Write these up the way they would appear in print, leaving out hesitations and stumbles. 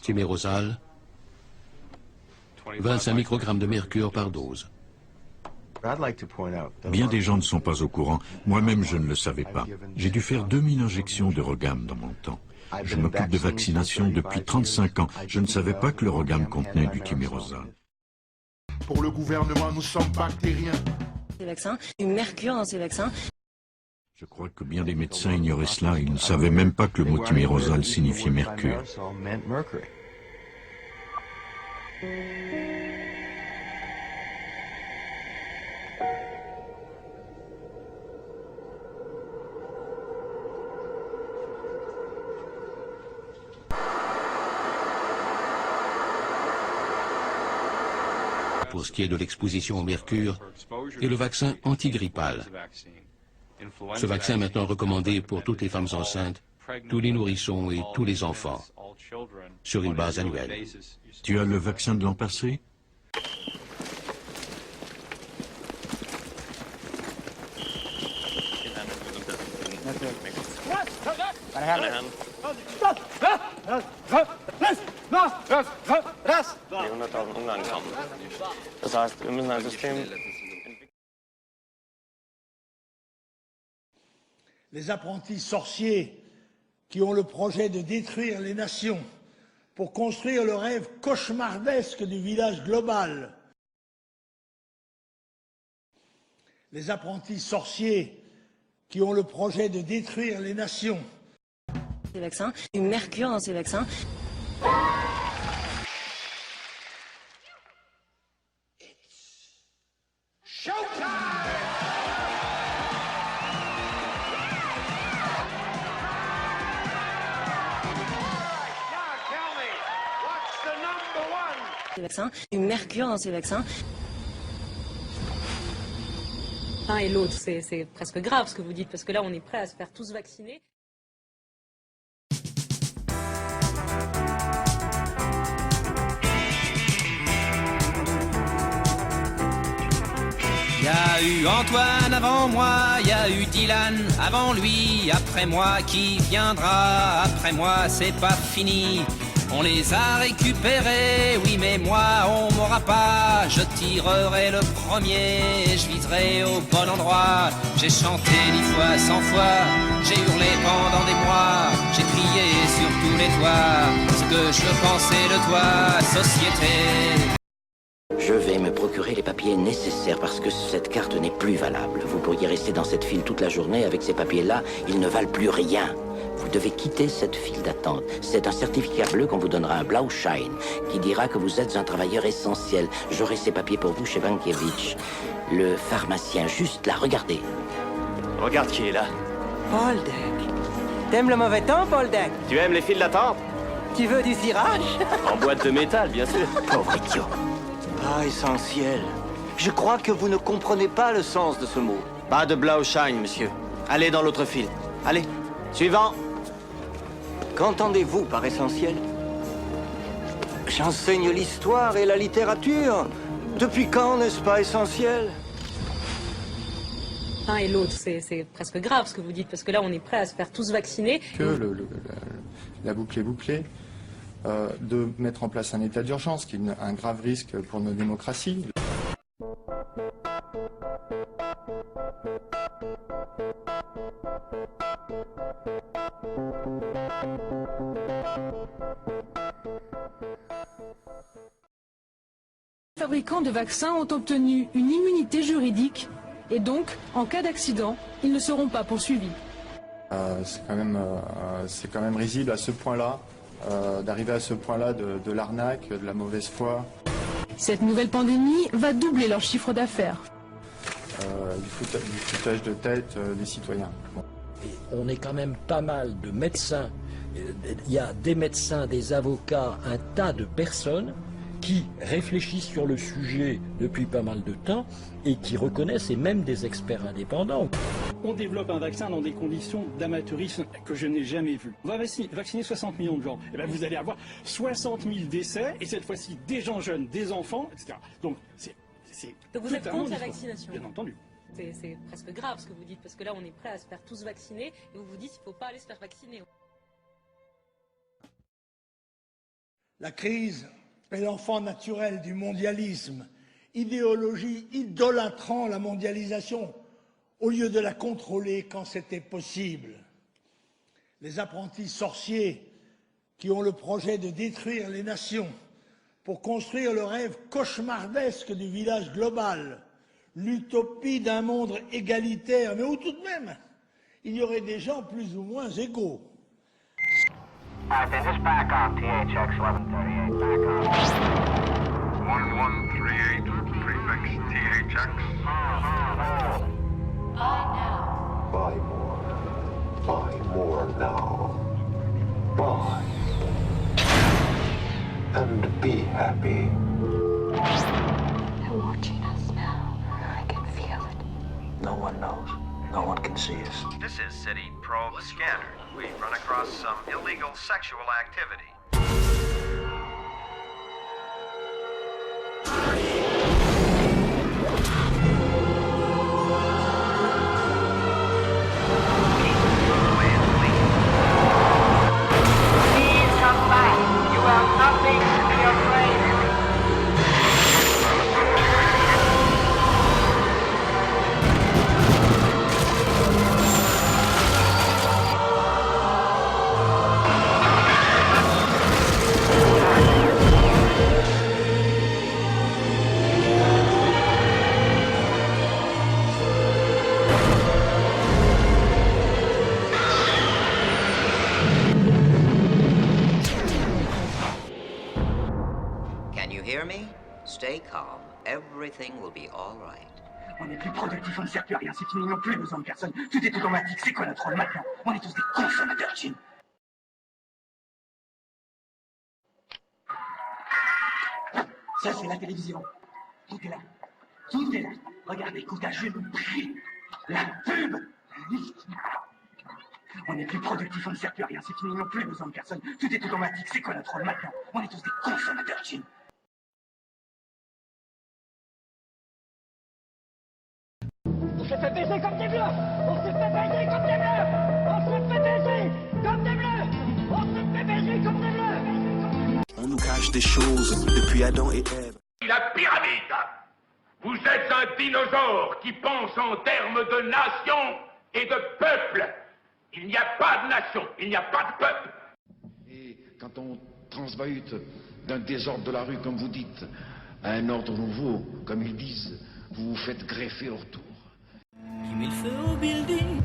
thymérosal, 25 microgrammes de mercure par dose. Bien des gens ne sont pas au courant. Moi-même, je ne le savais pas. J'ai dû faire 2000 injections de Rogam dans mon temps. Je m'occupe de vaccination depuis 35 ans. Je ne savais pas que le Rogam contenait du thymérosal. Pour le gouvernement, nous sommes bactériens. Ces vaccins, du mercure dans ces vaccins. Je crois que bien des médecins ignoraient cela. Ils ne savaient même pas que le mot thymérosal signifiait mercure. Pour ce qui est de l'exposition au mercure et le vaccin antigrippal. Ce vaccin est maintenant recommandé pour toutes les femmes enceintes, tous les nourrissons et tous les enfants, sur une base annuelle. Tu as le vaccin de l'an passé? Les apprentis sorciers qui ont le projet de détruire les nations pour construire le rêve cauchemardesque du village global. Les apprentis sorciers qui ont le projet de détruire les nations. Ces vaccins, du mercure dans ces vaccins. Ces vaccins, du mercure dans ces vaccins. L'un et l'autre, c'est presque grave ce que vous dites, parce que là, on est prêt à se faire tous vacciner. Il y a eu Antoine avant moi, il y a eu Dylan avant lui, après moi qui viendra, après moi c'est pas fini. On les a récupérés, oui mais moi on m'aura pas. Je tirerai le premier, je viserai au bon endroit. J'ai chanté 10 fois, 100 fois, j'ai hurlé pendant des mois. J'ai crié sur tous les toits, ce que je pensais de toi, société. Je vais me procurer les papiers nécessaires parce que cette carte n'est plus valable. Vous pourriez rester dans cette file toute la journée avec ces papiers-là, ils ne valent plus rien. Vous devez quitter cette file d'attente. C'est un certificat bleu qu'on vous donnera, un Blauschein, qui dira que vous êtes un travailleur essentiel. J'aurai ces papiers pour vous chez Vankiewicz. Le pharmacien, juste là, regardez. Regarde qui est là. Poldek. T'aimes le mauvais temps, Poldek? Tu aimes les files d'attente? Tu veux du cirage? En boîte de métal, bien sûr. Pauvre idiot. Pas essentiel. Je crois que vous ne comprenez pas le sens de ce mot. Pas de Blauschein, monsieur. Allez dans l'autre file. Allez, suivant. Qu'entendez-vous par essentiel? J'enseigne l'histoire et la littérature. Depuis quand n'est-ce pas essentiel? L'un et l'autre, c'est presque grave ce que vous dites, parce que là, on est prêt à se faire tous vacciner. Que la boucle est bouclée, de mettre en place un état d'urgence, qui est un grave risque pour nos démocraties. Les fabricants de vaccins ont obtenu une immunité juridique et donc, en cas d'accident, ils ne seront pas poursuivis. C'est quand même risible à ce point-là, d'arriver à ce point-là de l'arnaque, de la mauvaise foi. Cette nouvelle pandémie va doubler leur chiffre d'affaires. Du foutage de tête des citoyens. Bon. On est quand même pas mal de médecins. Il y a des médecins, des avocats, un tas de personnes qui réfléchissent sur le sujet depuis pas mal de temps et qui reconnaissent, et même des experts indépendants. On développe un vaccin dans des conditions d'amateurisme que je n'ai jamais vues. On va vacciner 60 millions de gens. Et bien vous allez avoir 60 000 décès, et cette fois-ci des gens jeunes, des enfants, etc. Donc vous êtes contre la vaccination? Bien entendu. C'est presque grave ce que vous dites, parce que là, on est prêt à se faire tous vacciner, et vous vous dites qu'il ne faut pas aller se faire vacciner. La crise est l'enfant naturel du mondialisme, idéologie idolâtrant la mondialisation au lieu de la contrôler quand c'était possible. Les apprentis sorciers qui ont le projet de détruire les nations pour construire le rêve cauchemardesque du village global, l'utopie d'un monde égalitaire, mais où tout de même il y aurait des gens plus ou moins égaux. Just back off, THX 1138, back off. 1138, prefix THX. Buy more. Buy more now. Buy. And be happy. They're watching us now. I can feel it. No one knows. No one can see us. This is City Probe Scanner. We've run across some illegal sexual activity. Please come back. You have nothing to be afraid of. Can you hear me? Stay calm. Everything will be all right. On est plus productif, on ne sert plus à rien, c'est fini, ils n'ont plus besoin de personne. Tout est automatique, c'est quoi notre rôle maintenant? On est tous des consommateurs, Jim. Ça, c'est la télévision. Tout est là. Tout est là. Regardez, écoute, je vous prie. La pub. On est plus productif, on ne sert plus à rien, c'est fini, ils n'ont plus besoin de personne. Tout est automatique, c'est quoi notre rôle maintenant? On est tous des consommateurs, Jim. On s'est fait baiser comme des bleus. On s'est fait baiser comme des bleus. On s'est fait baiser comme des bleus. On s'est fait baiser comme des bleus. On nous cache des choses depuis Adam et Ève. La pyramide. Vous êtes un dinosaure qui pense en termes de nation et de peuple. Il n'y a pas de nation, il n'y a pas de peuple. Et quand on transvahute d'un désordre de la rue, comme vous dites, à un ordre nouveau, comme ils disent, vous vous faites greffer au retour. Qui met le feu au building?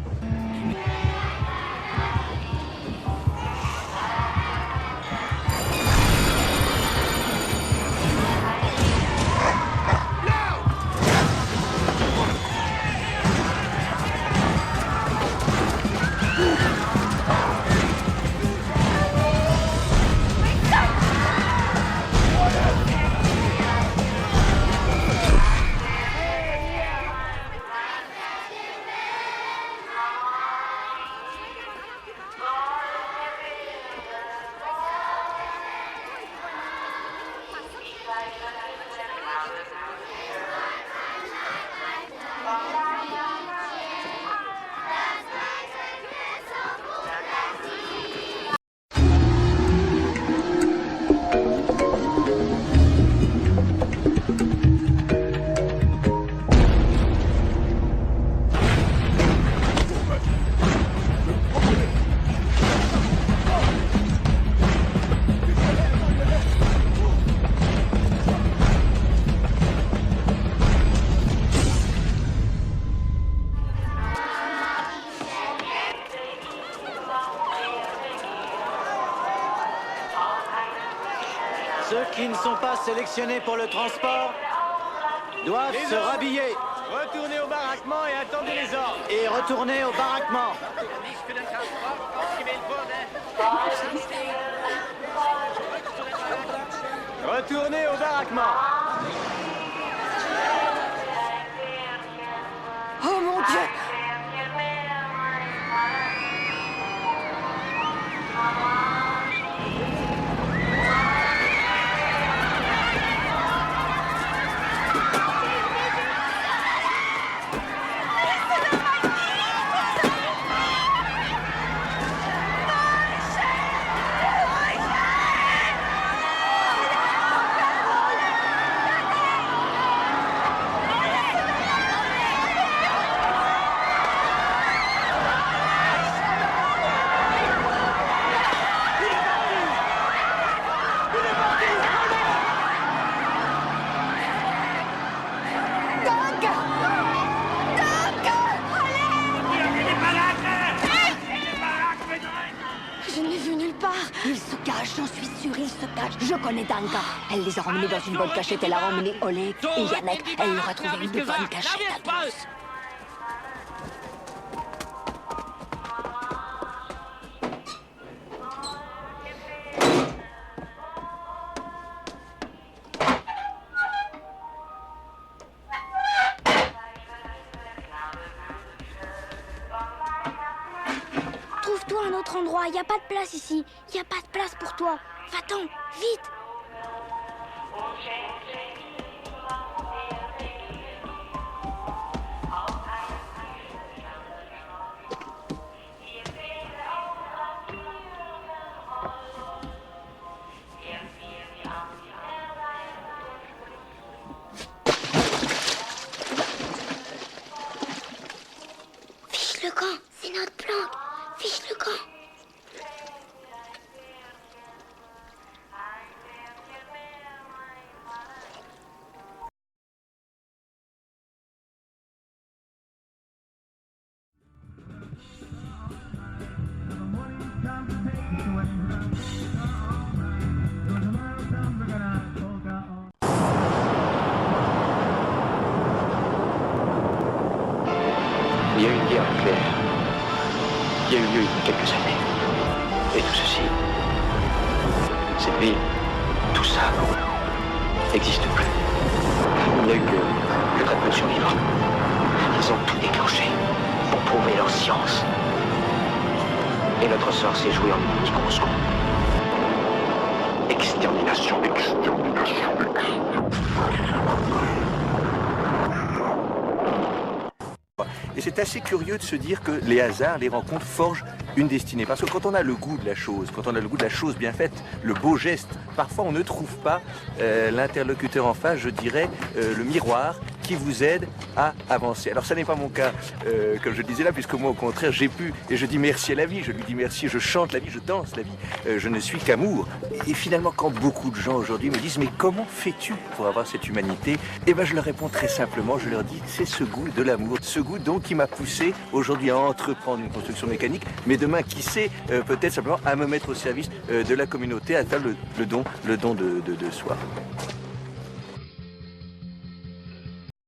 Ceux qui ne sont pas sélectionnés pour le transport doivent se rhabiller. Retournez au baraquement et attendez les ordres. Et retournez au baraquement. Retournez au baraquement. Oh mon Dieu! Je n'ai vu nulle part. Il se cache, j'en suis sûre, il se cache. Je connais Danka. Elle les a ramenés dans une bonne cachette. Elle a ramené Oleg et Yannick. Elle leur a trouvé une bonne cachette à tous. Trouve-toi un autre endroit, il n'y a pas de place ici. Il n'y a pas de place pour toi. Va-t'en, vite. Fiche le camp, c'est notre plan. Fiche le camp. Il y a eu une guerre nucléaire. Il y a eu lieu il y a quelques années. Et tout ceci, cette ville, tout ça, n'existe plus. Il y a eu le traitement de survivants. Ils ont tout déclenché pour prouver leur science. Et notre sort s'est joué en une microscope. Extermination, extermination, Et c'est assez curieux de se dire que les hasards, les rencontres forgent une destinée. Parce que quand on a le goût de la chose, quand on a le goût de la chose bien faite, le beau geste, parfois on ne trouve pas l'interlocuteur en face, je dirais, le miroir qui vous aide à avancer. Alors ça n'est pas mon cas, comme je le disais là, puisque moi au contraire j'ai pu, et je dis merci à la vie, je lui dis merci, je chante la vie, je danse la vie, je ne suis qu'amour. Et finalement quand beaucoup de gens aujourd'hui me disent mais comment fais-tu pour avoir cette humanité? Eh bien je leur réponds très simplement, je leur dis c'est ce goût de l'amour, ce goût donc qui m'a poussé aujourd'hui à entreprendre une construction mécanique, mais demain qui sait peut-être simplement à me mettre au service de la communauté, à faire le don de soi.